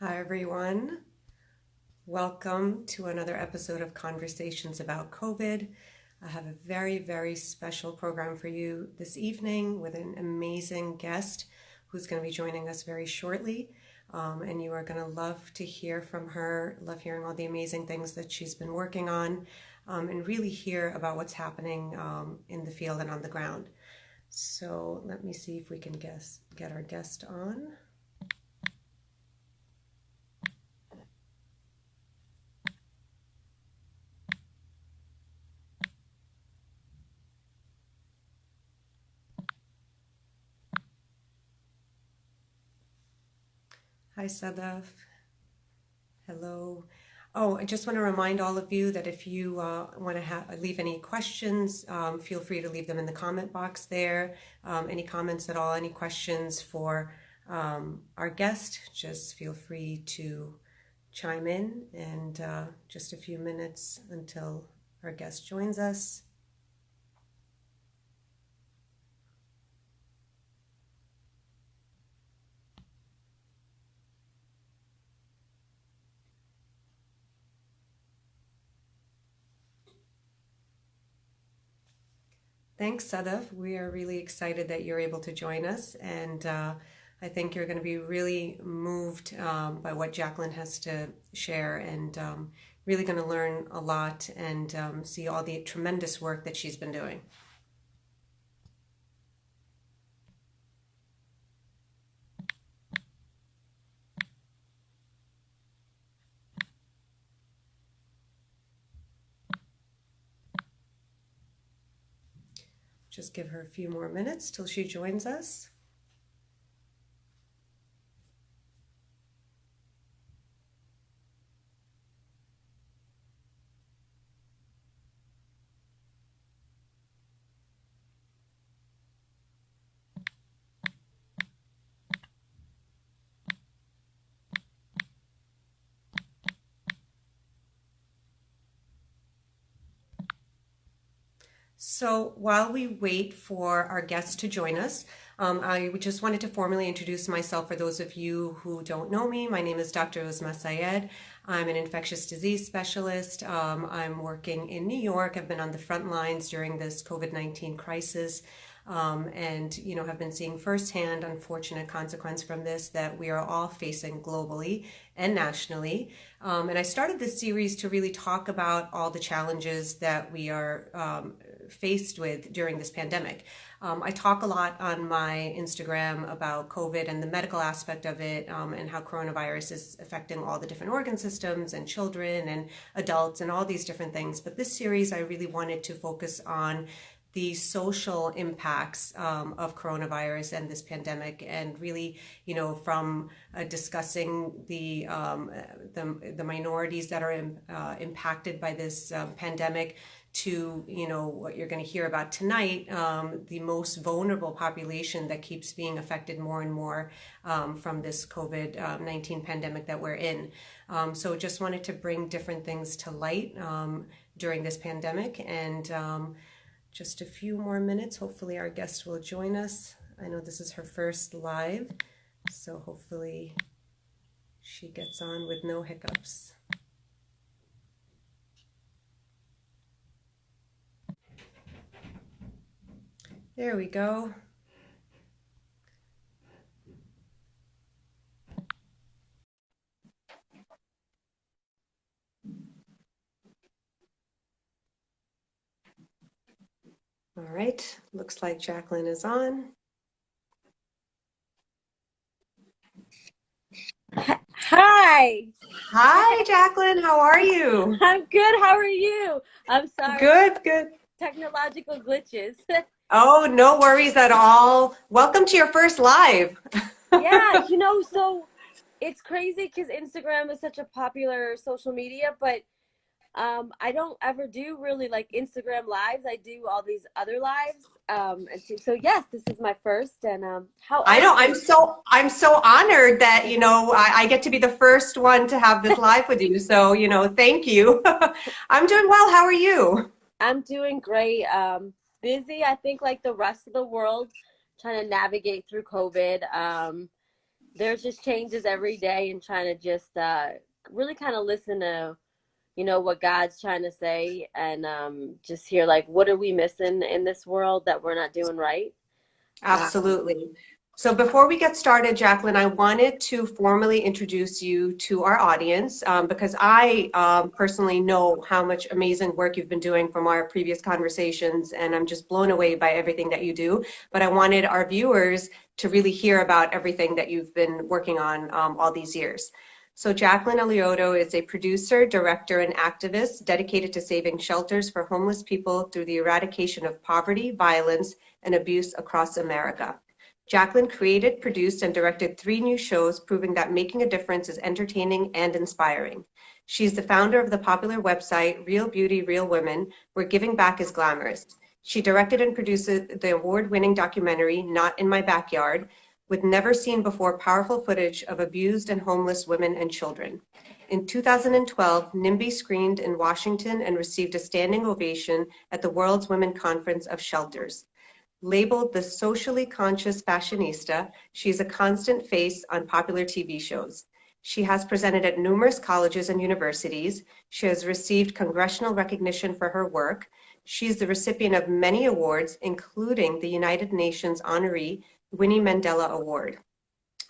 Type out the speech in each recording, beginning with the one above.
Hi, everyone. Welcome to another episode of Conversations About COVID. I have a very, very special program for you this evening with an amazing guest who's going to be joining us very shortly. And you are going to love to hear from her, love hearing all the amazing things that she's been working on, and really hear about what's happening in the field and on the ground. So let me see if we can get our guest on. Hi, Sadaf. Hello. Oh, I just want to remind all of you that if you want to leave any questions, feel free to leave them in the comment box there. Any comments at all, any questions for our guest, just feel free to chime in. And just a few minutes until our guest joins us. Thanks, Sadaf. We are really excited that you're able to join us, and I think you're going to be really moved by what Jacquelyn has to share, and really going to learn a lot and see all the tremendous work that she's been doing. Just give her a few more minutes till she joins us. So while we wait for our guests to join us, I just wanted to formally introduce myself for those of you who don't know me. My name is Dr. Uzma Sayed. I'm an infectious disease specialist. I'm working in New York. I've been on the front lines during this COVID-19 crisis. And have been seeing firsthand unfortunate consequence from this that we are all facing globally and nationally. And I started this series to really talk about all the challenges that we are faced with during this pandemic. I talk a lot on my Instagram about COVID and the medical aspect of it, and how coronavirus is affecting all the different organ systems and children and adults and all these different things. But this series, I really wanted to focus on the social impacts of coronavirus and this pandemic, and really, from discussing the minorities that are impacted by this pandemic to what you're going to hear about tonight, the most vulnerable population that keeps being affected more and more from this COVID-19 pandemic that we're in. So just wanted to bring different things to light during this pandemic, and just a few more minutes. Hopefully our guest will join us. I know this is her first live, so hopefully she gets on with no hiccups. There we go. All right, looks like Jacquelyn is on. Hi. Hi, Jacquelyn, how are you? I'm good. How are you? I'm sorry. Good. Technological glitches. Oh, no worries at all. Welcome to your first live. Yeah, so it's crazy because Instagram is such a popular social media, but I don't ever do really like Instagram lives. I do all these other lives. So yes, this is my first. And how I are know. you? I'm so honored that I get to be the first one to have this live with you. So thank you. I'm doing well. How are you? I'm doing great. Busy, I think, like the rest of the world, trying to navigate through COVID. there's just changes every day, and trying to just really kind of listen to, you know, what God's trying to say, and just hear like, what are we missing in this world that we're not doing right? Absolutely. So before we get started, Jacquelyn, I wanted to formally introduce you to our audience because I personally know how much amazing work you've been doing from our previous conversations, and I'm just blown away by everything that you do. But I wanted our viewers to really hear about everything that you've been working on all these years. So Jacquelyn Aluotto is a producer, director, and activist dedicated to saving shelters for homeless people through the eradication of poverty, violence, and abuse across America. Jacquelyn created, produced, and directed 3 new shows proving that making a difference is entertaining and inspiring. She's the founder of the popular website Real Beauty, Real Women, where giving back is glamorous. She directed and produced the award-winning documentary Not in My Backyard, with never seen before powerful footage of abused and homeless women and children. In 2012, NIMBY screened in Washington and received a standing ovation at the World's Women Conference of Shelters. Labeled the socially conscious fashionista, she's a constant face on popular TV shows. She has presented at numerous colleges and universities. She has received congressional recognition for her work. She's the recipient of many awards, including the United Nations Honoree Winnie Mandela Award.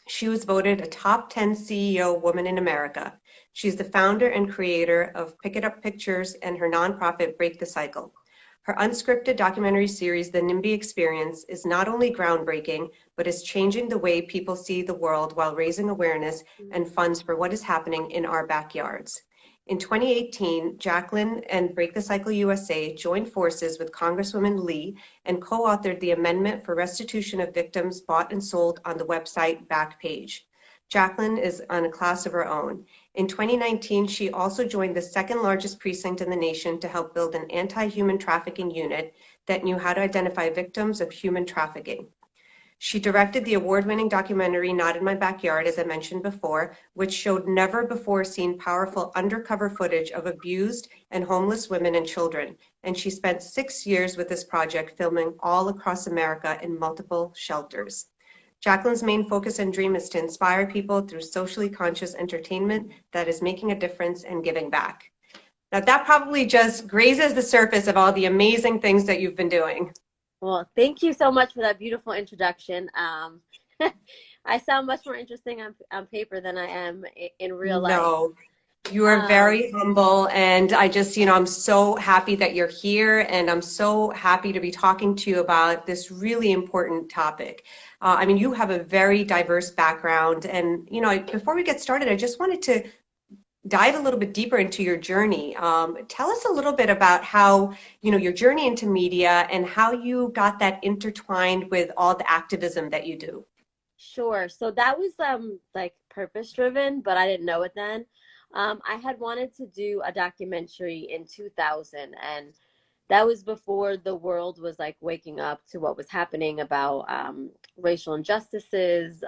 She was voted a top 10 CEO woman in America. She's the founder and creator of Pick It Up Pictures and her nonprofit Break the Cycle. Her unscripted documentary series, The NIMBY Experience, is not only groundbreaking, but is changing the way people see the world while raising awareness and funds for what is happening in our backyards. In 2018, Jacquelyn and Break the Cycle USA joined forces with Congresswoman Lee and co-authored the amendment for restitution of victims bought and sold on the website Backpage. Jacquelyn is on a class of her own. In 2019, she also joined the second largest precinct in the nation to help build an anti-human trafficking unit that knew how to identify victims of human trafficking. She directed the award-winning documentary Not in My Backyard, as I mentioned before, which showed never before seen powerful undercover footage of abused and homeless women and children. And she spent 6 years with this project filming all across America in multiple shelters. Jacquelyn's main focus and dream is to inspire people through socially conscious entertainment that is making a difference and giving back. Now, that probably just grazes the surface of all the amazing things that you've been doing. Well, thank you so much for that beautiful introduction. I sound much more interesting on paper than I am in real life. No, you are Um, very humble, and I just, I'm so happy that you're here, and I'm so happy to be talking to you about this really important topic. I mean, you have a very diverse background, and, before we get started, I just wanted to dive a little bit deeper into your journey. Tell us a little bit about how, your journey into media and how you got that intertwined with all the activism that you do. Sure. So that was like purpose driven, but I didn't know it then. I had wanted to do a documentary in 2000, and that was before the world was like waking up to what was happening about racial injustices,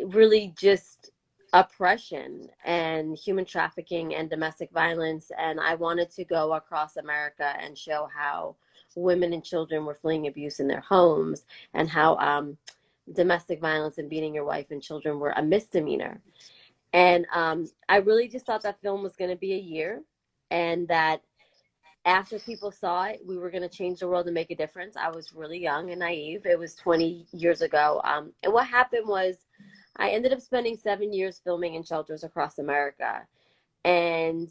really just oppression and human trafficking and domestic violence. And I wanted to go across America and show how women and children were fleeing abuse in their homes, and how domestic violence and beating your wife and children were a misdemeanor. And I really just thought that film was going to be a year, and that after people saw it, we were going to change the world and make a difference. I was really young and naive. It was 20 years ago. And what happened was I ended up spending 7 years filming in shelters across America. And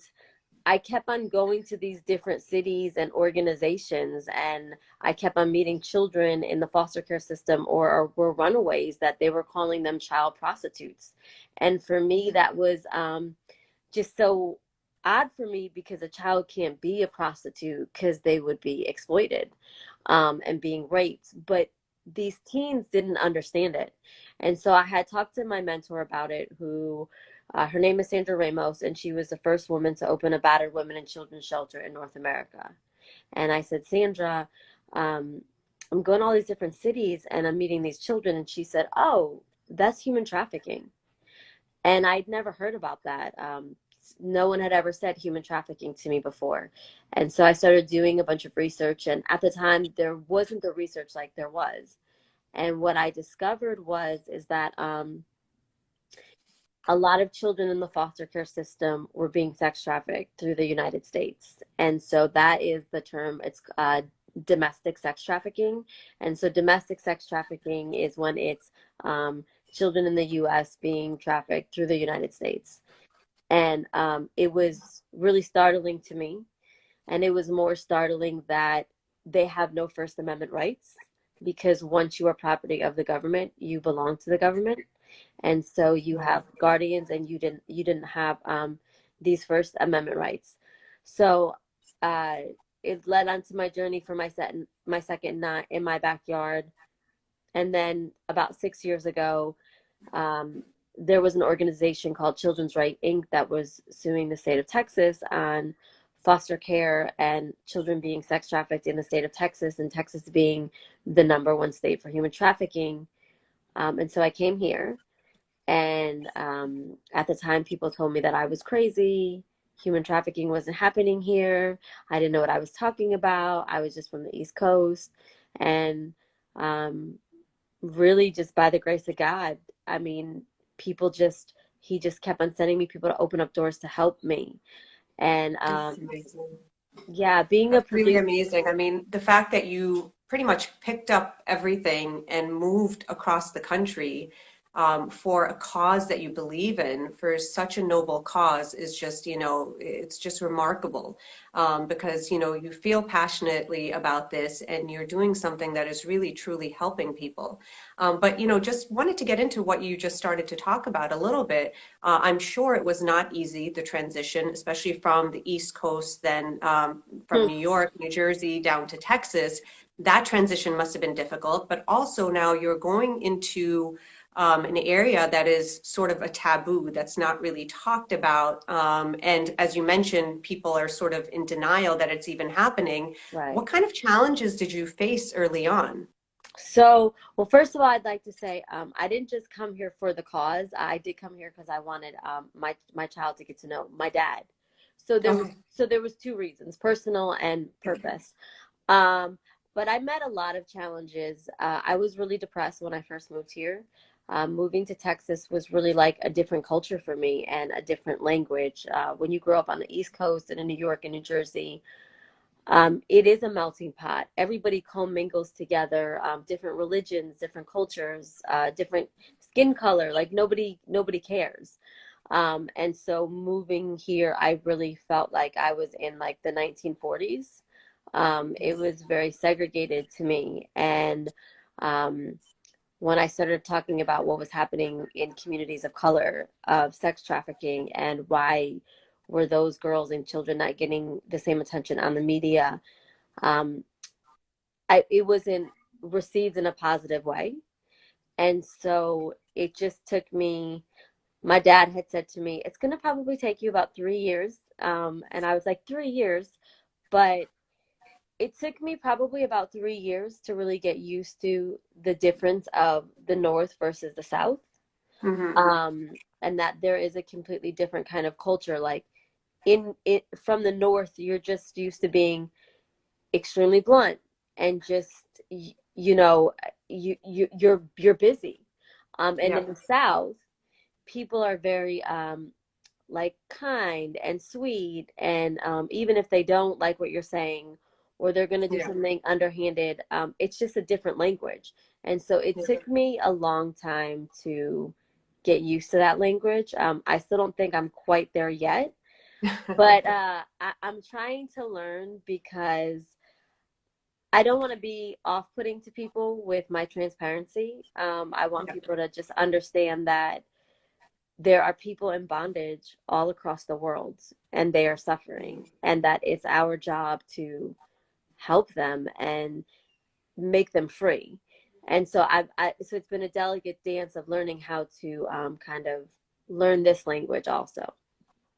I kept on going to these different cities and organizations, and I kept on meeting children in the foster care system, or were runaways, that they were calling them child prostitutes. And for me, that was just so odd for me, because a child can't be a prostitute because they would be exploited and being raped. But these teens didn't understand it. And so I had talked to my mentor about it, who her name is Sandra Ramos, and she was the first woman to open a battered women and children's shelter in North America. And I said, Sandra, I'm going to all these different cities and I'm meeting these children. And she said, oh, that's human trafficking. And I'd never heard about that. No one had ever said human trafficking to me before. And so I started doing a bunch of research. And at the time, there wasn't the research like there was. And what I discovered is that a lot of children in the foster care system were being sex trafficked through the United States. And so that is the term. It's domestic sex trafficking. And so domestic sex trafficking is when it's children in the US being trafficked through the United States. And it was really startling to me. And it was more startling that they have no First Amendment rights, because once you are property of the government, you belong to the government. And so you have guardians, and you didn't have these First Amendment rights. So uh, it led on to my journey for my second night in my backyard. And then about 6 years ago, um, there was an organization called Children's Right Inc. that was suing the state of Texas on foster care and children being sex trafficked in the state of Texas, and Texas being the #1 state for human trafficking. And so I came here, and at the time, people told me that I was crazy. Human trafficking wasn't happening here. I didn't know what I was talking about. I was just from the East Coast. And um, really, just by the grace of God, I mean, he just kept on sending me people to open up doors to help me. And That's amazing. yeah, being a That's really producer. amazing. I mean, the fact that you pretty much picked up everything and moved across the country for a cause that you believe in, for such a noble cause, is just, it's just remarkable because, you feel passionately about this and you're doing something that is really, truly helping people. But, just wanted to get into what you just started to talk about a little bit. I'm sure it was not easy, the transition, especially from the East Coast, then from New York, New Jersey, down to Texas. That transition must have been difficult, but also now you're going into an area that is sort of a taboo, that's not really talked about. And as you mentioned, people are sort of in denial that it's even happening. What Right. kind of challenges did you face early on? So, well, first of all, I'd like to say I didn't just come here for the cause. I did come here because I wanted my child to get to know my dad. Okay. So there was two reasons: personal and purpose. Um, but I met a lot of challenges. I was really depressed when I first moved here. Moving to Texas was really like a different culture for me and a different language. When you grow up on the East Coast and in New York and New Jersey, it is a melting pot. Everybody commingles together, different religions, different cultures, different skin color. Like nobody cares. And so moving here, I really felt like I was in like the 1940s. It was very segregated to me. And um, when I started talking about what was happening in communities of color, of sex trafficking, and why were those girls and children not getting the same attention on the media, um, it wasn't received in a positive way. And so it just took me, my dad had said to me, it's going to probably take you about 3 years. And I was like, 3 years? But it took me probably about 3 years to really get used to the difference of the North versus the South. Hmm. And that there is a completely different kind of culture. Like in it from the North, you're just used to being extremely blunt and just you know you're busy. And in Yeah. the South, people are very like kind and sweet, and even if they don't like what you're saying, or they're going to do Yeah. something underhanded, it's just a different language. And so it Yeah. took me a long time to get used to that language. I still don't think I'm quite there yet, but I'm trying to learn, because I don't want to be off-putting to people with my transparency. I want Yeah. people to just understand that there are people in bondage all across the world, and they are suffering, and that it's our job to help them and make them free. And so so it's been a delicate dance of learning how to kind of learn this language also.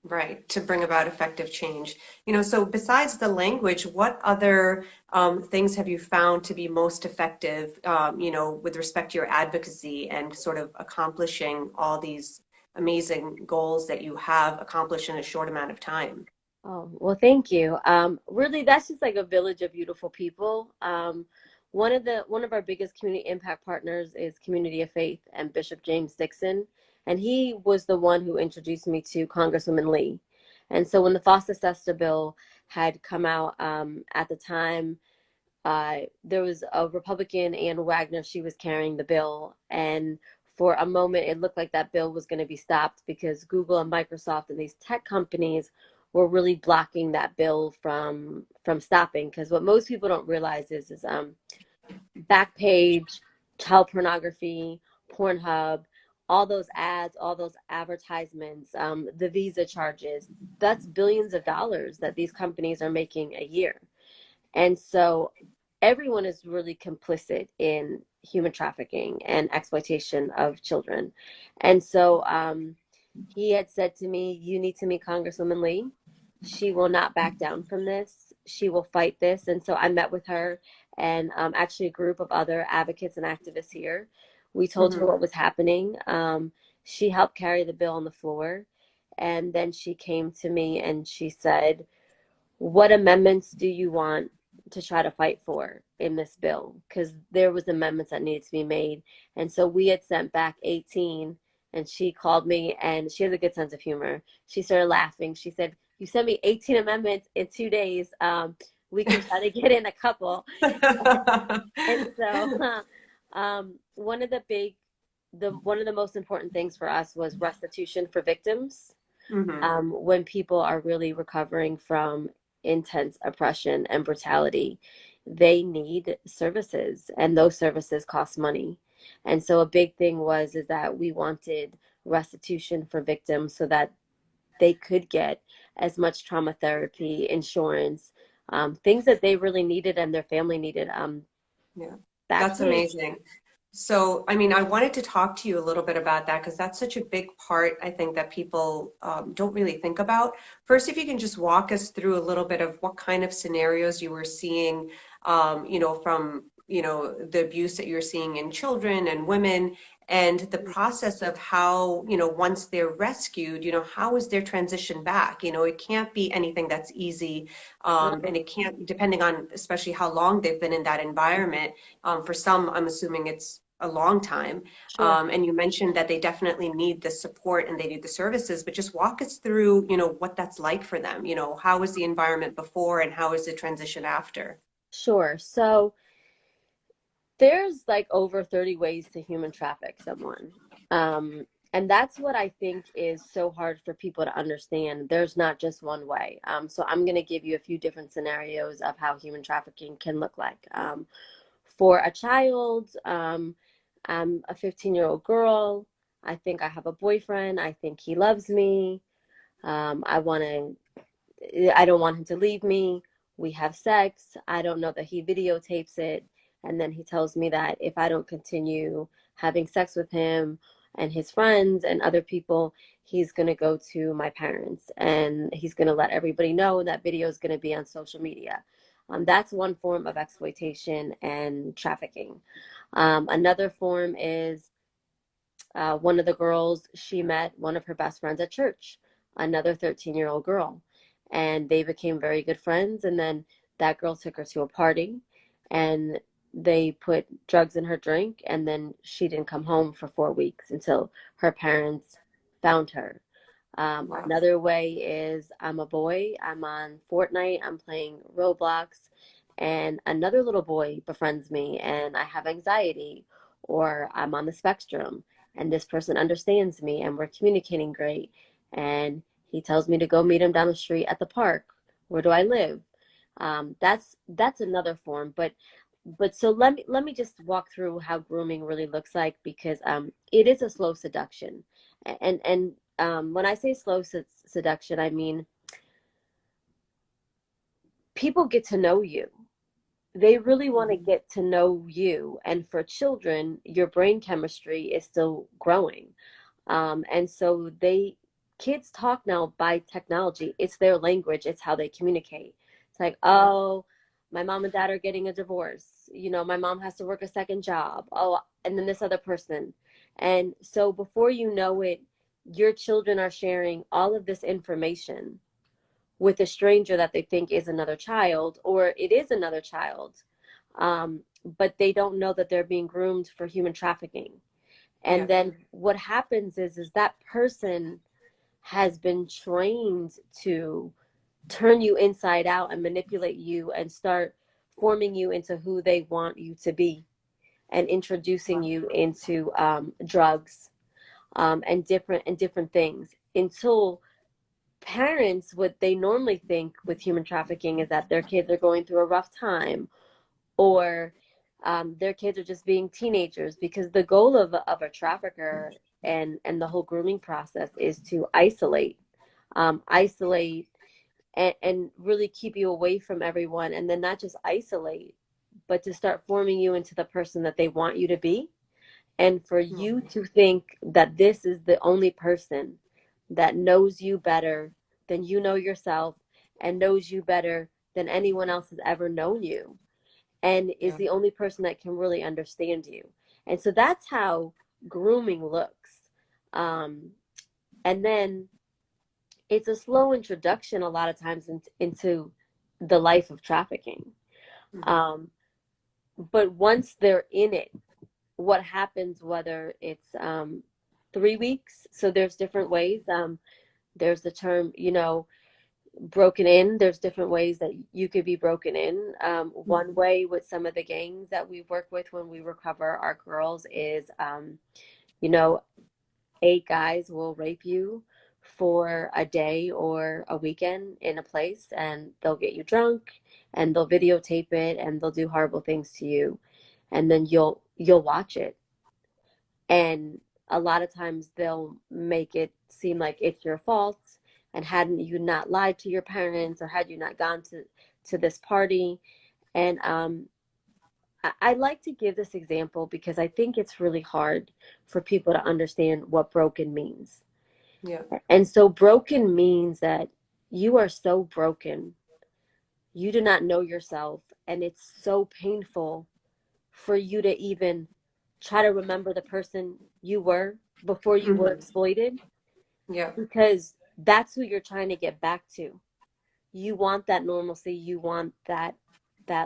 Right, to bring about effective change. So besides the language, what other things have you found to be most effective, with respect to your advocacy and sort of accomplishing all these amazing goals that you have accomplished in a short amount of time? Oh, well, thank you. Really, that's just like a village of beautiful people. One of our biggest community impact partners is Community of Faith and Bishop James Dixon. And he was the one who introduced me to Congresswoman Lee. And so when the FOSTA-SESTA bill had come out at the time, there was a Republican, Ann Wagner, she was carrying the bill. And for a moment, it looked like that bill was going to be stopped because Google and Microsoft and these tech companies were really blocking that bill from stopping. Because what most people don't realize is Backpage, child pornography, Pornhub, all those ads, all those advertisements, the visa charges, that's billions of dollars that these companies are making a year. And so everyone is really complicit in human trafficking and exploitation of children. And so he had said to me, "You need to meet Congresswoman Lee. She will not back down from this. She will fight this." And so I met with her and actually a group of other advocates and activists here. We told her what was happening. She helped carry the bill on the floor. And then she came to me and she said, "What amendments do you want to try to fight for in this bill?" Because there was amendments that needed to be made. And so we had sent back 18, and she called me, and she has a good sense of humor. She started laughing. She said, "You sent me 18 amendments in 2 days. We can try to get in a couple." And so one of one of the most important things for us was restitution for victims. When people are really recovering from intense oppression and brutality, they need services, and those services cost money. And so a big thing is that we wanted restitution for victims so that they could get as much trauma therapy, insurance, things that they really needed and their family needed. Yeah, that's Backstage. amazing. So, I mean, I wanted to talk to you a little bit about that because that's such a big part, I think, that people don't really think about. First, if you can just walk us through a little bit of what kind of scenarios you were seeing, from, the abuse that you're seeing in children and women, and the process of how, once they're rescued, how is their transition back? It can't be anything that's easy, No, and it can't, depending on especially how long they've been in that environment. For some, I'm assuming it's a long time. sure. And you mentioned that they definitely need the support and they need the services, but just walk us through, what that's like for them. How was the environment before and how is the transition after? Sure. So there's like over 30 ways to human traffic someone. And that's what I think is so hard for people to understand. There's not just one way. So I'm going to give you a few different scenarios of how human trafficking can look like. For a child, I'm a 15-year-old girl. I think I have a boyfriend. I think he loves me. I want to I don't want him to leave me. We have sex. I don't know that he videotapes it. And then he tells me that if I don't continue having sex with him and his friends and other people, he's going to go to my parents and he's going to let everybody know that video is going to be on social media. That's one form of exploitation and trafficking. Another form is one of the girls, she met one of her best friends at church, another 13-year-old girl, and they became very good friends. And then that girl took her to a party and they put drugs in her drink. And then she didn't come home for 4 weeks until her parents found her. Wow. Another way is I'm a boy, I'm on Fortnite, I'm playing Roblox, and another little boy befriends me and I have anxiety, or I'm on the spectrum and this person understands me and we're communicating great. And he tells me to go meet him down the street at the park. Where do I live? That's another form, but so let me just walk through how grooming really looks like, because it is a slow seduction, and when I say slow seduction, I mean people get to know you. They really want to Mhm. get to know you, and for children, your brain chemistry is still growing. And so kids talk now by technology. It's their language. It's how they communicate. It's like, Yeah. oh, my mom and dad are getting a divorce. My mom has to work a second job. Oh, and then this other person. And so before you know it, your children are sharing all of this information with a stranger that they think is another child, or it is another child. But they don't know that they're being groomed for human trafficking. And Yeah. then what happens is that person has been trained to turn you inside out and manipulate you and start forming you into who they want you to be, and introducing Wow. you into drugs, and different things, until parents, what they normally think with human trafficking is that their kids are going through a rough time, or their kids are just being teenagers, because the goal of a trafficker and the whole grooming process is to isolate and really keep you away from everyone, and then not just isolate, but to start forming you into the person that they want you to be, and for you Wow. to think that this is the only person that knows you better than you know yourself, and knows you better than anyone else has ever known you, and is Yeah. the only person that can really understand you. And so that's how grooming looks. Um, and then it's a slow introduction a lot of times into the life of trafficking. Hmm. Um, but once they're in it, what happens, whether it's 3 weeks, so there's different ways. There's the term, broken in. There's different ways that you could be broken in. One Hmm. way with some of the gangs that we work with when we recover our girls is, you know, 8 guys will rape you for a day or a weekend in a place, and they'll get you drunk, and they'll videotape it, and they'll do horrible things to you, and then you'll watch it. And a lot of times they'll make it seem like it's your fault, and hadn't you not lied to your parents, or had you not gone to this party. And I like to give this example because I think it's really hard for people to understand what broken means. Yeah. And so broken means that you are so broken, you do not know yourself, and it's so painful for you to even try to remember the person you were before you were Hmm. exploited, Yeah. because that's who you're trying to get back to. You want that normalcy, you want that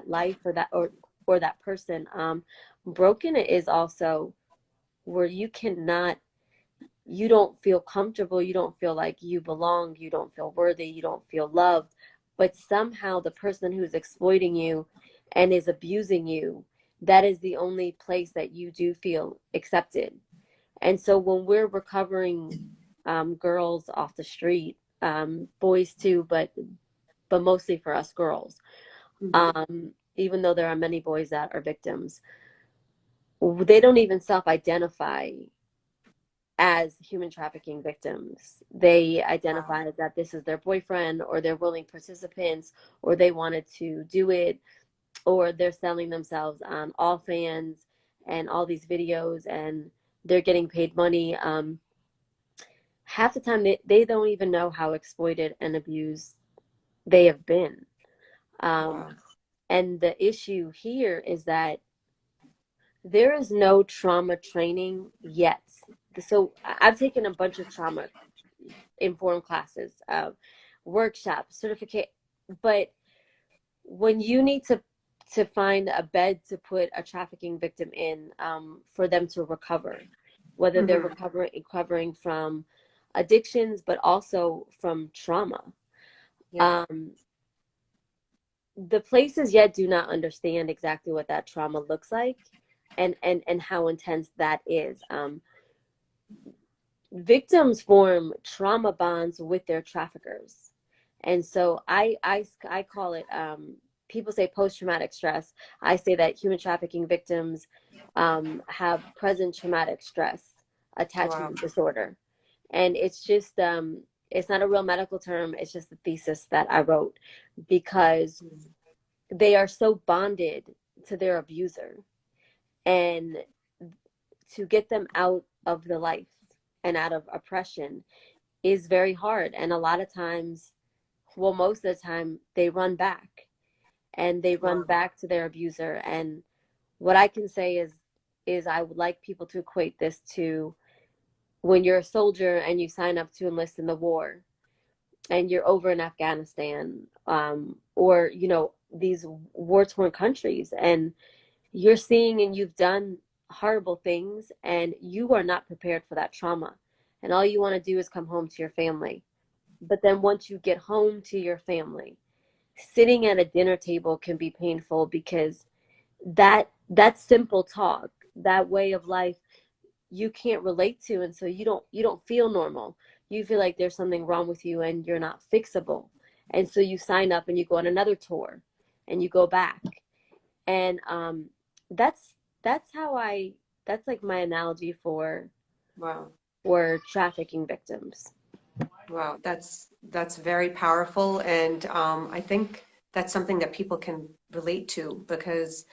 life, or that person. Broken is also where you don't feel comfortable, you don't feel like you belong, you don't feel worthy, you don't feel loved, but somehow the person who's exploiting you and is abusing you, that is the only place that you do feel accepted. And so when we're recovering girls off the street, boys too, but mostly for us girls, Hmm. even though there are many boys that are victims, they don't even self-identify as human trafficking victims. They Wow. identify as that this is their boyfriend, or they're willing participants, or they wanted to do it, or they're selling themselves on all fans and all these videos, and they're getting paid money. Half the time they don't even know how exploited and abused they have been. Um, Wow. and the issue here is that there is no trauma training yet. So I've taken a bunch of trauma informed classes, workshops, certificate, but when you need to find a bed to put a trafficking victim in, for them to recover, whether they're Hmm. recovering from addictions, but also from trauma. Yeah. Um, the places yet do not understand exactly what that trauma looks like, and how intense that is. Victims form trauma bonds with their traffickers. And so I call it, people say post-traumatic stress. I say that human trafficking victims have present traumatic stress Wow. attachment disorder. And it's not a real medical term. It's just a thesis that I wrote, because Mhm. they are so bonded to their abuser, and to get them out of the life and out of oppression is very hard. And a lot of times, well, most of the time, they run back, and they run Wow. back to their abuser. And what I can say is I would like people to equate this to when you're a soldier and you sign up to enlist in the war, and you're over in Afghanistan, or these war torn countries, and you're seeing, and you've done horrible things, and you are not prepared for that trauma. And all you want to do is come home to your family. But then once you get home to your family, sitting at a dinner table can be painful because that simple talk, that way of life, you can't relate to, and so you don't feel normal. You feel like there's something wrong with you and you're not fixable. And so you sign up and you go on another tour and you go back. And that's how I that's like my analogy Wow. for trafficking victims. Wow, that's very powerful, and I think that's something that people can relate to because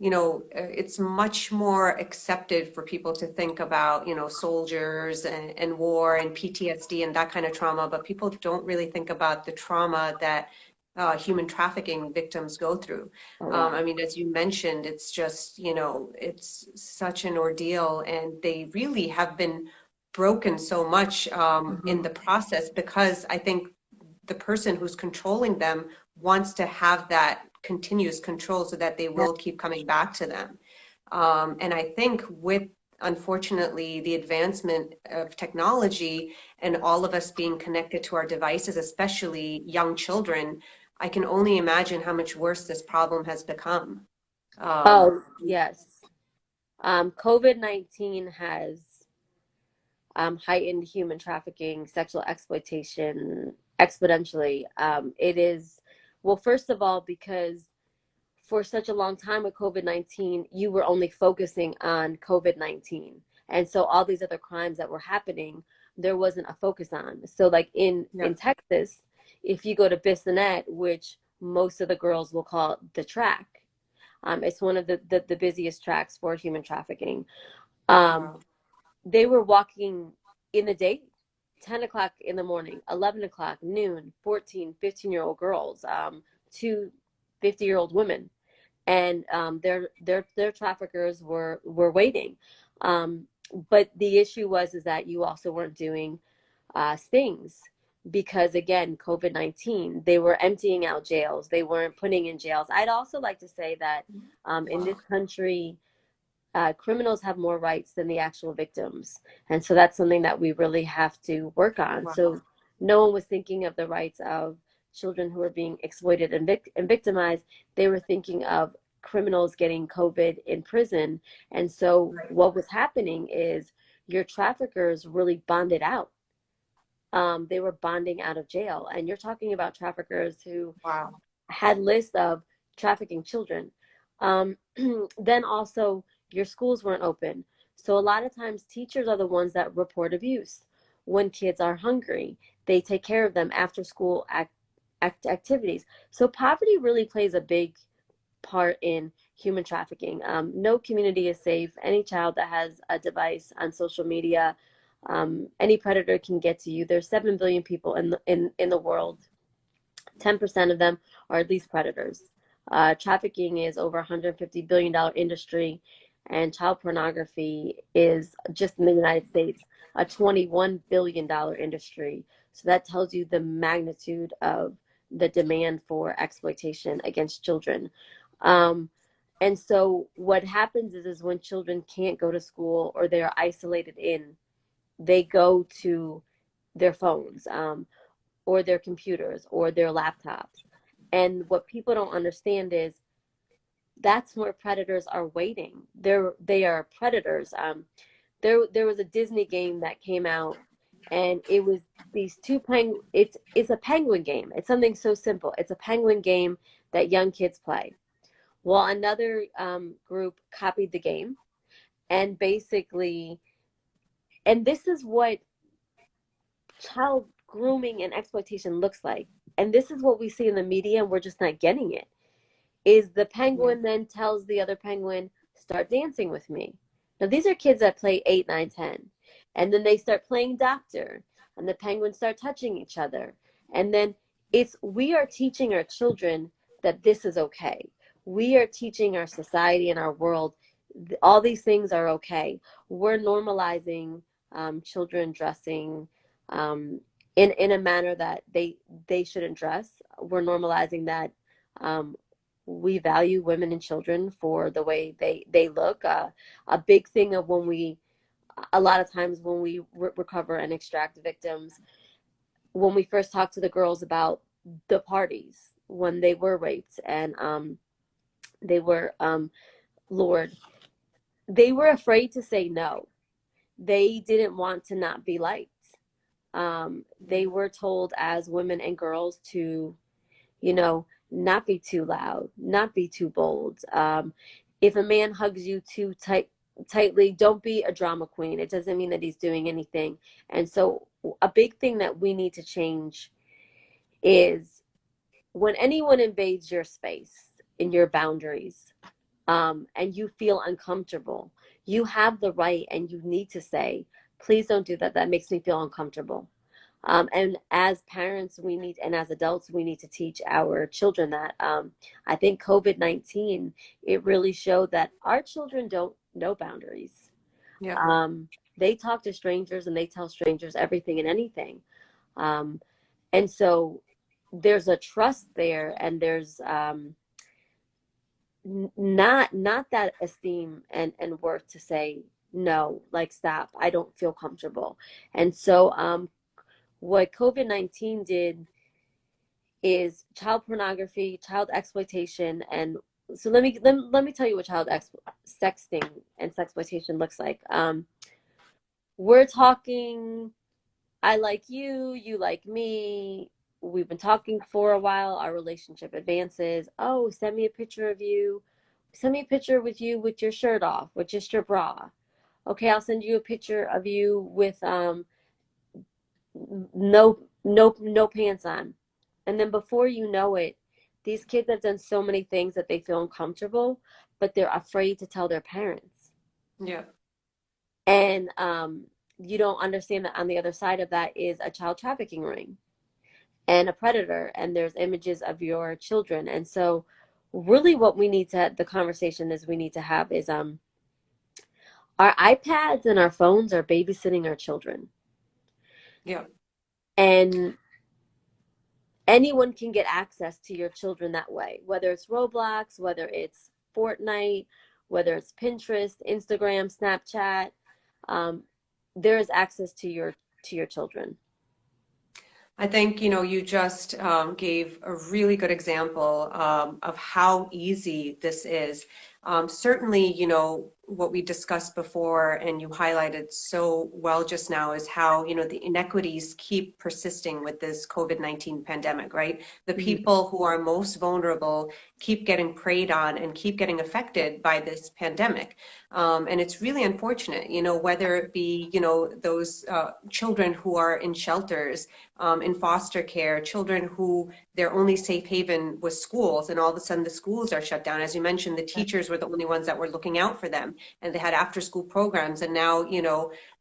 it's much more accepted for people to think about, soldiers and war and PTSD and that kind of trauma, but people don't really think about the trauma that human trafficking victims go through. Oh wow. I mean, as you mentioned, it's just, it's such an ordeal, and they really have been broken so much in Mhm. the process because I think the person who's controlling them wants to have that continuous control so that they Yeah. will keep coming back to them. And I think with, unfortunately, the advancement of technology and all of us being connected to our devices, especially young children, I can only imagine how much worse this problem has become. Um, Oh yes. COVID-19 has heightened human trafficking, sexual exploitation exponentially. It is, well, first of all, because for such a long time with COVID-19, you were only focusing on COVID-19. And so all these other crimes that were happening, there wasn't a focus on. So like yeah, in Texas, if you go to Bissonnette, which most of the girls will call the track, it's one of the busiest tracks for human trafficking. Um, wow, they were walking in the day, 10 o'clock in the morning, 11 o'clock, noon, 14, 15-year-old girls, two 50-year-old women. And their traffickers were waiting. Um, but the issue was is that you also weren't doing stings because again, COVID-19, they were emptying out jails. They weren't putting in jails. I'd also like to say that in this country, criminals have more rights than the actual victims. And so that's something that we really have to work on. wow, So no one was thinking of the rights of children who were being exploited and victimized. They were thinking of criminals getting COVID in prison. And so right, what was happening is your traffickers really bonded out. They were bonding out of jail. And you're talking about traffickers who wow, had lists of trafficking children. Then also, your schools weren't open. So a lot of times, teachers are the ones that report abuse. When kids are hungry, they take care of them after school activities. So poverty really plays a big part in human trafficking. No community is safe. Any child that has a device on social media, any predator can get to you. There's 7 billion people in the world. 10% of them are at least predators. Trafficking is over $150 billion industry, and child pornography is just in the United States a $21 billion industry. So that tells you the magnitude of the demand for exploitation against children. Um, and so what happens is when children can't go to school or they're isolated in, they go to their phones. Or their computers or their laptops. And what people don't understand is that's where predators are waiting. They are predators. There was a Disney game that came out, and it was these two penguin. It's a penguin game. It's something so simple. It's a penguin game that young kids play. Well, another group copied the game, and basically, and this is what child grooming and exploitation looks like. And this is what we see in the media, and we're just not getting it. Is the yeah, penguin then tells the other penguin, start dancing with me. Now, these are kids that play 8, 9, 10. And then they start playing doctor, and the penguins start touching each other. And then we are teaching our children that this is okay. We are teaching our society and our world all these things are okay. We're normalizing children dressing um, in a manner that they shouldn't dress. We're normalizing that um, we value women and children for the way they look. A big thing of when we, a lot of times when we recover and extract victims, when we first talk to the girls about the parties when they were raped and they were lured, they were afraid to say no. They didn't want to not be liked. They were told as women and girls to, you know, not be too loud, not be too bold. If a man hugs you too tightly, don't be a drama queen. It doesn't mean that he's doing anything. And so a big thing that we need to change is when anyone invades your space in your boundaries, and you feel uncomfortable, you have the right and you need to say, please don't do that. That makes me feel uncomfortable. And as parents, we need, and as adults, we need to teach our children that. I think COVID-19, it really showed that our children don't know boundaries. Yeah. They talk to strangers and they tell strangers everything and anything. Um, and so there's a trust there, and there's not that esteem and worth to say no, like stop, I don't feel comfortable. And so what COVID-19 did is child pornography, child exploitation, and so let me tell you what sexting and sexploitation looks like. We're talking, I like you, you like me. We've been talking for a while. Our relationship advances. Oh, send me a picture of you. Send me a picture with you with your shirt off, with just your bra. Okay, I'll send you a picture of you with no pants on. And then before you know it, these kids have done so many things that they feel uncomfortable, but they're afraid to tell their parents. Yeah. And you don't understand that on the other side of that is a child trafficking ring and a predator, and there's images of your children. And so really what we need to, the conversation is we need to have is our iPads and our phones are babysitting our children. Yeah. And anyone can get access to your children that way, whether it's Roblox, whether it's Fortnite, whether it's Pinterest, Instagram, Snapchat. There is access to your children. I think, you just gave a really good example of how easy this is. Certainly, what we discussed before and you highlighted so well just now is how, the inequities keep persisting with this COVID-19 pandemic, right? The Mhm. people who are most vulnerable keep getting preyed on and keep getting affected by this pandemic. And it's really unfortunate, whether it be, those children who are in shelters, in foster care, children who their only safe haven was schools, and all of a sudden the schools are shut down. As you mentioned, the teachers were the only ones that were looking out for them, and they had after school programs, and now,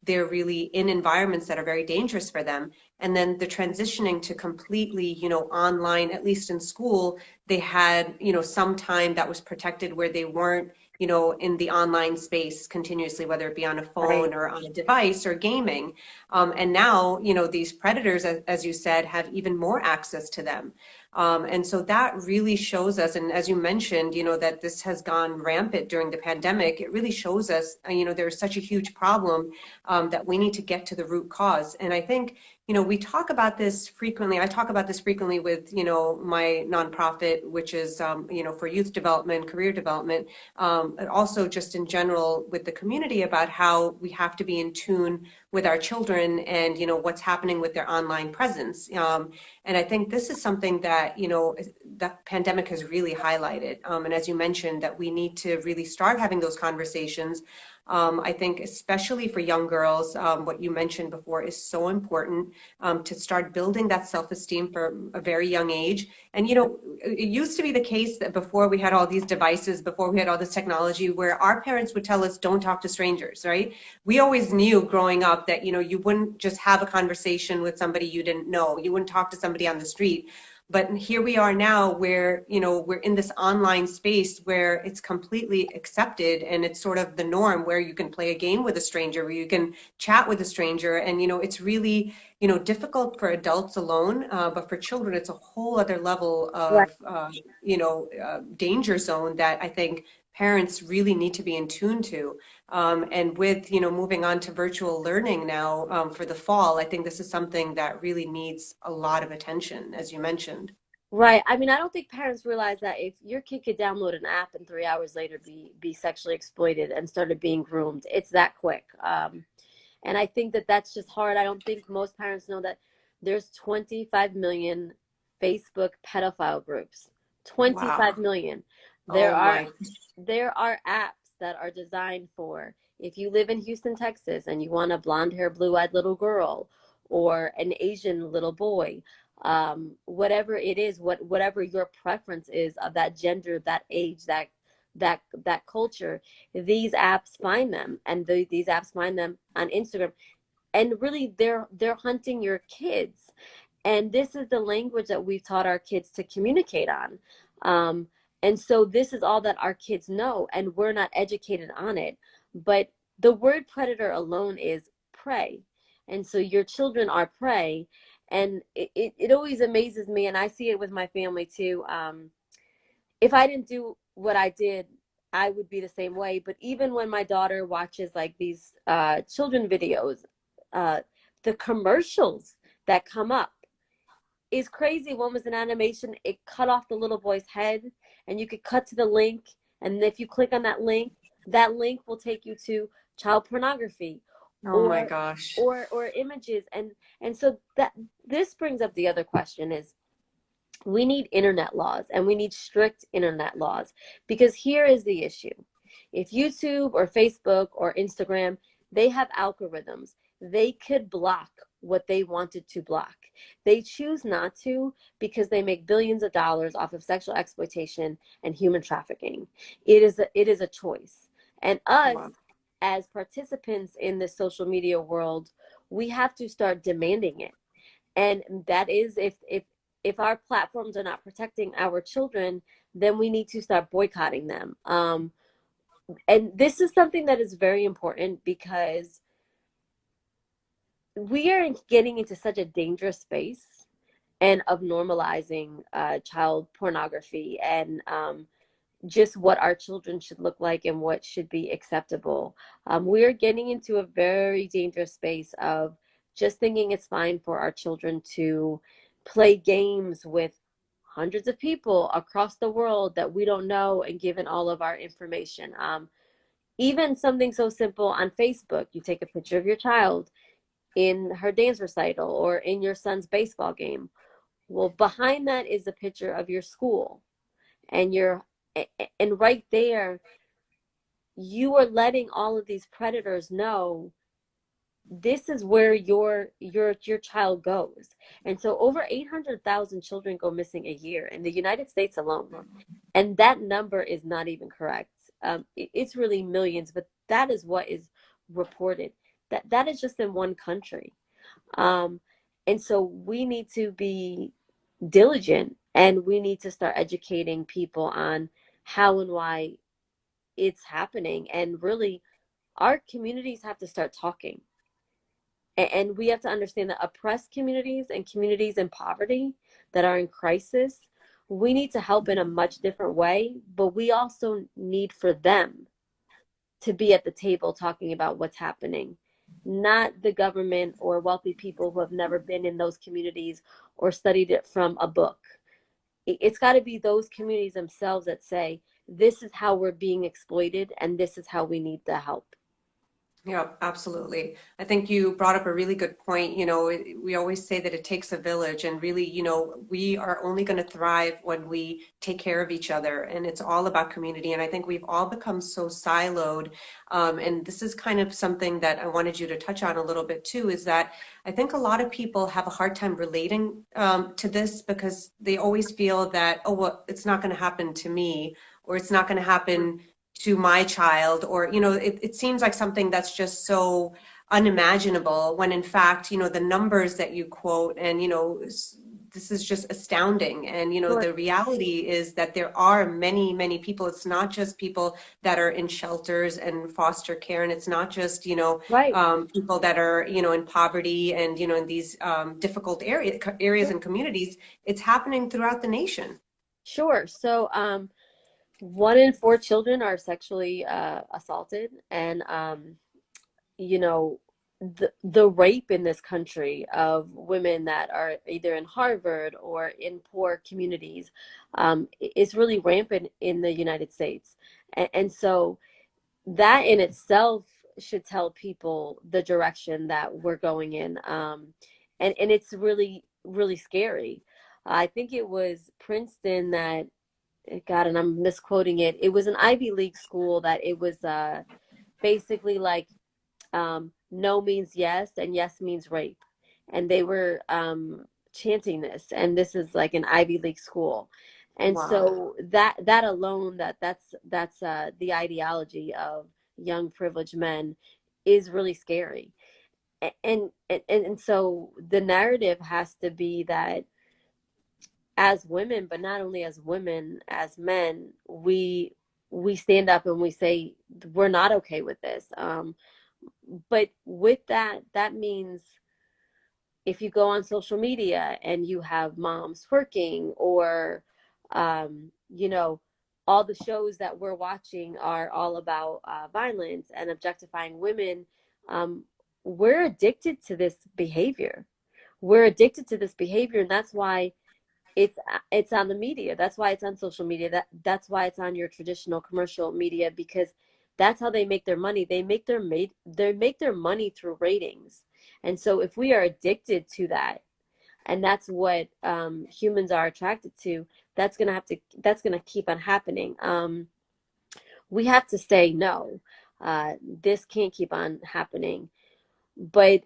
they're really in environments that are very dangerous for them. And then the transitioning to completely, online, at least in school, they had, some time that was protected where they weren't, in the online space continuously, whether it be on a Right. phone or on a device or gaming. And now, these predators, as you said, have even more access to them. And so that really shows us, and as you mentioned, that this has gone rampant during the pandemic. It really shows us, there's such a huge problem that we need to get to the root cause. And I think, we talk about this frequently. I talk about this frequently with, my nonprofit, which is, for youth development, career development, and also just in general with the community about how we have to be in tune with our children and, what's happening with their online presence. And I think this is something that, the pandemic has really highlighted. And as you mentioned, that we need to really start having those conversations. I think especially for young girls, what you mentioned before is so important, to start building that self-esteem from a very young age. And, it used to be the case that before we had all these devices, before we had all this technology, where our parents would tell us, don't talk to strangers, right? We always knew growing up that, you wouldn't just have a conversation with somebody you didn't know. You wouldn't talk to somebody on the street. But here we are now where, we're in this online space where it's completely accepted and it's sort of the norm, where you can play a game with a stranger, where you can chat with a stranger. And, it's really, difficult for adults alone, but for children, it's a whole other level Right. of, danger zone that I think parents really need to be in tune to. And with, moving on to virtual learning now, for the fall, I think this is something that really needs a lot of attention, as you mentioned. Right. I mean, I don't think parents realize that if your kid could download an app and 3 hours later be sexually exploited and started being groomed, it's that quick. And I think that that's just hard. I don't think most parents know that there's 25 million Facebook pedophile groups. Wow. 25 million. There Oh are my. there are apps that are designed for if you live in Houston, Texas, and you want a blonde hair, blue eyed little girl or an Asian little boy, whatever it is, whatever your preference is of that gender, that age, that culture, these apps find them, and these apps find them on Instagram, and really they're hunting your kids, and this is the language that we've taught our kids to communicate on. And so this is all that our kids know, and we're not educated on it. But the word predator alone is prey, and so your children are prey. And it always amazes me, and I see it with my family too. If I didn't do what I did, I would be the same way. But even when my daughter watches like these children videos, uh, the commercials that come up is crazy. One was an animation; it cut off the little boy's head, and you could cut to the link, and if you click on that link will take you to child pornography, Oh my or gosh. or images, and so that this brings up the other question is we need internet laws, and we need strict internet laws, because here is the issue. If YouTube or Facebook or Instagram, they have algorithms, they could block what they wanted to block. They choose not to because they make billions of dollars off of sexual exploitation and human trafficking. It is a choice. And us Wow. as participants in the social media world, we have to start demanding it. And that is if our platforms are not protecting our children, then we need to start boycotting them. And this is something that is very important because we are getting into such a dangerous space and of normalizing child pornography, and just what our children should look like and what should be acceptable. We are getting into a very dangerous space of just thinking it's fine for our children to play games with hundreds of people across the world that we don't know and given all of our information. Even something so simple on Facebook, you take a picture of your child in her dance recital or in your son's baseball game. Well, behind that is a picture of your school, and you're and right there you are letting all of these predators know this is where your child goes. And so over 800,000 children go missing a year in the United States alone, and that number is not even correct. It's really millions, but that is what is reported. That is just in one country. um, and so we need to be diligent, and we need to start educating people on how and why it's happening. And really, our communities have to start talking. And we have to understand that oppressed communities and communities in poverty that are in crisis, we need to help in a much different way, but we also need for them to be at the table talking about what's happening, not the government or wealthy people who have never been in those communities or studied it from a book. It's got to be those communities themselves that say, this is how we're being exploited and this is how we need the help. Yeah, absolutely. I think you brought up a really good point. We always say that it takes a village, and really, we are only going to thrive when we take care of each other, and it's all about community. And I think we've all become so siloed. And this is kind of something that I wanted you to touch on a little bit too, is that I think a lot of people have a hard time relating to this, because they always feel that, oh, well, it's not going to happen to me, or it's not going to happen to my child, or it seems like something that's just so unimaginable, when in fact, the numbers that you quote, and this is just astounding. And, you know, Sure. the reality is that there are many, many people. It's not just people that are in shelters and foster care, and it's not just, you know, Right. people that are, you know, in poverty and, you know, in these difficult areas Sure. and communities. It's happening throughout the nation. Sure. So, 1 in 4 children are sexually assaulted, and you know, the rape in this country of women that are either in Harvard or in poor communities is really rampant in the United States. And so that in itself should tell people the direction that we're going in. And it's really, really scary. I think it was Princeton that, God, and I'm misquoting it. It was an Ivy League school that it was basically like no means yes and yes means rape. And they were chanting this, and this is like an Ivy League school. And Wow. so that alone, that's the ideology of young privileged men is really scary. And so the narrative has to be that as women, but not only as women, as men, we stand up and we say we're not okay with this. But with that, that means if you go on social media and you have moms twerking or, you know, all the shows that we're watching are all about violence and objectifying women, we're addicted to this behavior. We're addicted to this behavior, and that's why it's it's on the media. That's why it's on social media. That's why it's on your traditional commercial media, because that's how they make their money. They make their money through ratings. And so if we are addicted to that, and that's what humans are attracted to, that's gonna keep on happening. We have to say no. This can't keep on happening. But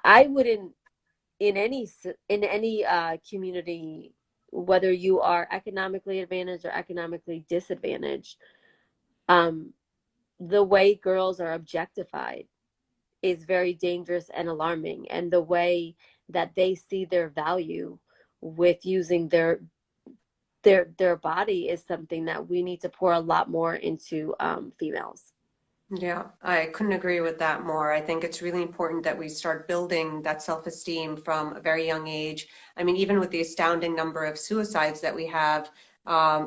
I wouldn't, in any community, whether you are economically advantaged or economically disadvantaged, um, the way girls are objectified is very dangerous and alarming, and the way that they see their value with using their body is something that we need to pour a lot more into females. Yeah, I couldn't agree with that more. I think it's really important that we start building that self-esteem from a very young age. I mean, even with the astounding number of suicides that we have,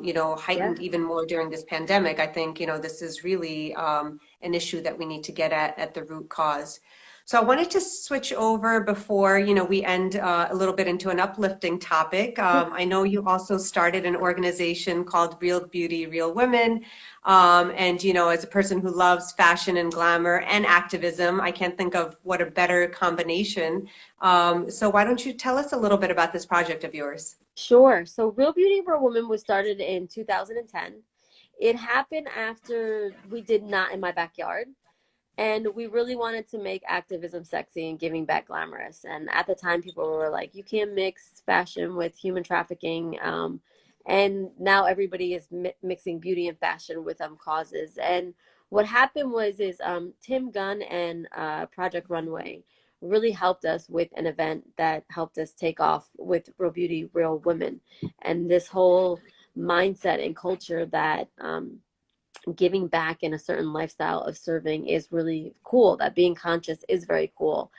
you know, Yeah. heightened even more during this pandemic, I think, you know, this is really an issue that we need to get at the root cause. So I wanted to switch over before, you know, we end a little bit into an uplifting topic. I know you also started an organization called Real Beauty, Real Women. And, you know, as a person who loves fashion and glamour and activism, I can't think of what a better combination. So why don't you tell us a little bit about this project of yours? Sure. So Real Beauty for a Woman was started in 2010. It happened after we did Not in My Backyard. And we really wanted to make activism sexy and giving back glamorous. And at the time, people were like, you can't mix fashion with human trafficking. And now everybody is mixing beauty and fashion with causes. And what happened was is Tim Gunn and Project Runway really helped us with an event that helped us take off with Real Beauty, Real Women, and this whole mindset and culture that giving back in a certain lifestyle of serving is really cool, that being conscious is very cool.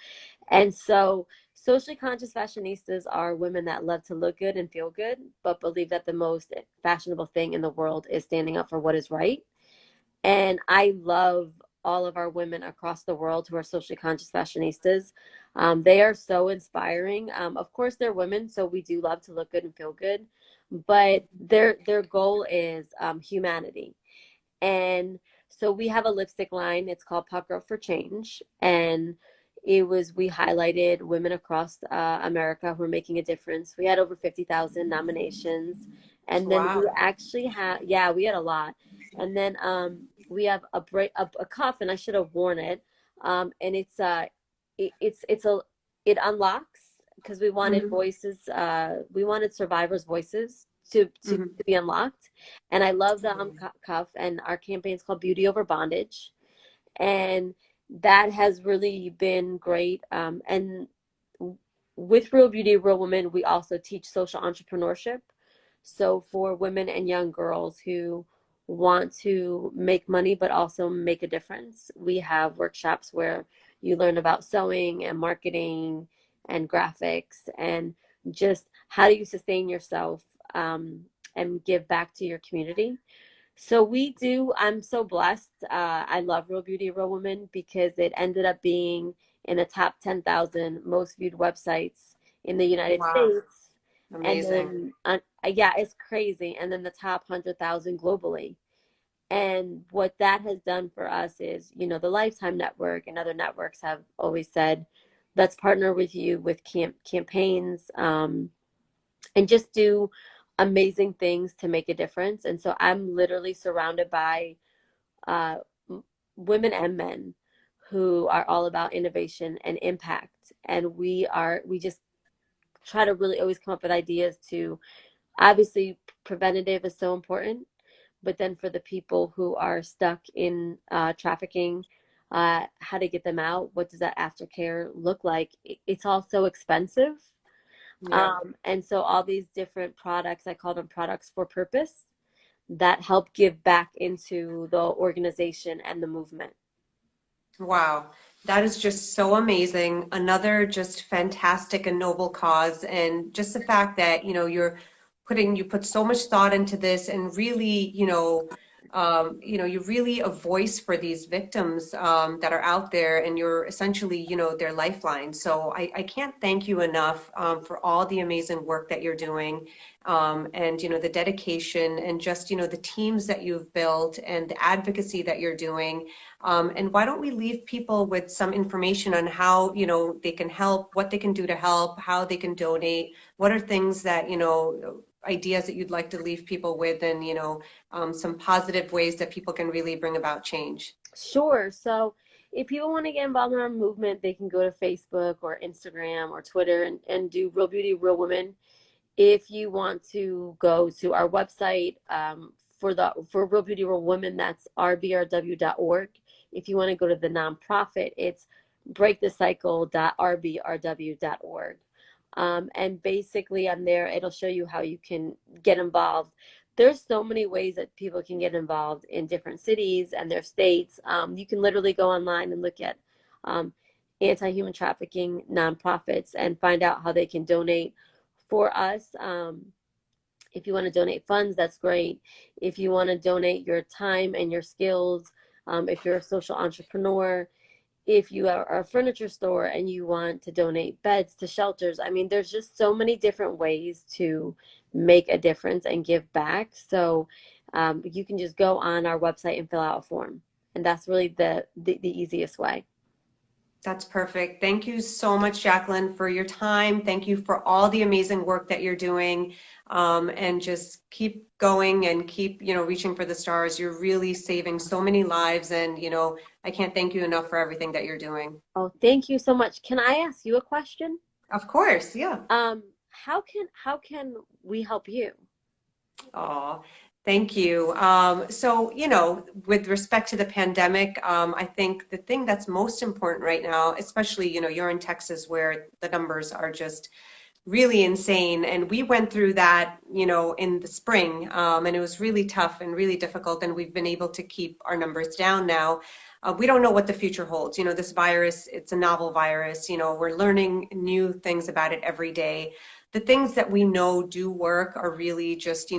And so socially conscious fashionistas are women that love to look good and feel good, but believe that the most fashionable thing in the world is standing up for what is right. And I love all of our women across the world who are socially conscious fashionistas. They are so inspiring. Of course, they're women, so we do love to look good and feel good, but their goal is humanity. And so we have a lipstick line. It's called Pucker Up for Change. And we highlighted women across America who are making a difference. We had over 50,000 nominations. And then we Wow. actually had, yeah, we had a lot. And then we have a cuff, and I should have worn it. And it's it unlocks, because we wanted Hmm. voices, we wanted survivors' voices Hmm. to be unlocked. And I love the cuff, and our campaign is called Beauty Over Bondage. And that has really been great. And with Real Beauty, Real Women, we also teach social entrepreneurship. So for women and young girls who want to make money but also make a difference, we have workshops where you learn about sewing and marketing and graphics and just how do you sustain yourself, and give back to your community. So we do. I'm so blessed. I love Real Beauty, Real Woman because it ended up being in the top 10,000 most viewed websites in the United Wow, States. And amazing. then, yeah, it's crazy. And then the top 100,000 globally. And what that has done for us is, the Lifetime Network and other networks have always said, let's partner with you with campaigns, and just do amazing things to make a difference. And so I'm literally surrounded by uh, women and men who are all about innovation and impact. And we just try to really always come up with ideas to, obviously, preventative is so important, but then for the people who are stuck in trafficking, how to get them out, what does that aftercare look like? It's all so expensive. Yeah. And so all these different products, I call them products for purpose, that help give back into the organization and the movement. Wow, that is just so amazing. Another just fantastic and noble cause. And just the fact that, you put so much thought into this and really, you're really a voice for these victims that are out there and you're essentially, their lifeline. So I can't thank you enough for all the amazing work that you're doing, and, the dedication and just, the teams that you've built and the advocacy that you're doing. And why don't we leave people with some information on how, they can help, what they can do to help, how they can donate, what are things that, ideas that you'd like to leave people with, and, some positive ways that people can really bring about change. Sure. So if people want to get involved in our movement, they can go to Facebook or Instagram or Twitter and do Real Beauty, Real Women. If you want to go to our website, for Real Beauty Real Women, that's rbrw.org. If you want to go to the nonprofit, it's breakthecycle.rbrw.org. And basically on there, it'll show you how you can get involved. There's so many ways that people can get involved in different cities and their states. You can literally go online and look at um, anti-human trafficking nonprofits and find out how they can donate for us. If you want to donate funds, that's great. If you want to donate your time and your skills, if you're a social entrepreneur, if you are a furniture store and you want to donate beds to shelters, I mean, there's just so many different ways to make a difference and give back. So you can just go on our website and fill out a form. And that's really the easiest way. That's perfect. Thank you so much, Jacquelyn, for your time. Thank you for all the amazing work that you're doing. And just keep going and keep, reaching for the stars. You're really saving so many lives. And, I can't thank you enough for everything that you're doing. Oh, thank you so much. Can I ask you a question? Of course. Yeah. How can we help you? Oh, thank you. So, with respect to the pandemic, I think the thing that's most important right now, especially, you're in Texas where the numbers are just really insane. And we went through that, in the spring, and it was really tough and really difficult. And we've been able to keep our numbers down now. We don't know what the future holds. This virus, it's a novel virus. We're learning new things about it every day. The things that we know do work are really just,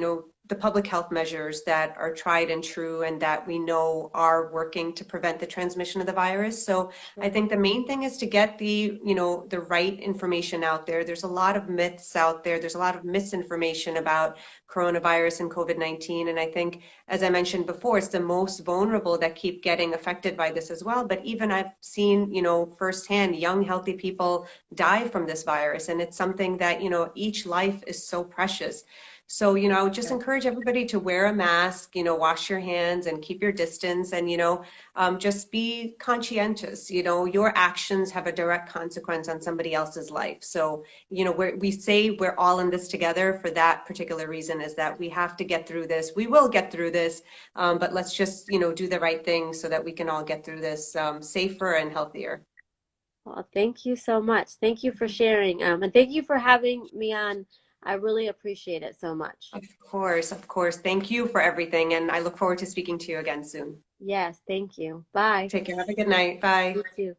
the public health measures that are tried and true and that we know are working to prevent the transmission of the virus. So I Sure. think the main thing is to get the right information out there. There's a lot of myths out there. There's a lot of misinformation about coronavirus and COVID-19. And I think, as I mentioned before, it's the most vulnerable that keep getting affected by this as well. But even I've seen, firsthand young, healthy people die from this virus. And it's something that, each life is so precious. So, I would just Sure. encourage everybody to wear a mask, wash your hands and keep your distance, and, just be conscientious. Your actions have a direct consequence on somebody else's life. So, we say we're all in this together for that particular reason, is that we have to get through this. We will get through this, but let's just, do the right thing so that we can all get through this safer and healthier. Well, thank you so much. Thank you for sharing. And thank you for having me on. I really appreciate it so much. Of course, of course. Thank you for everything, and I look forward to speaking to you again soon. Yes, thank you. Bye. Take care. Have a good night. Bye. You too.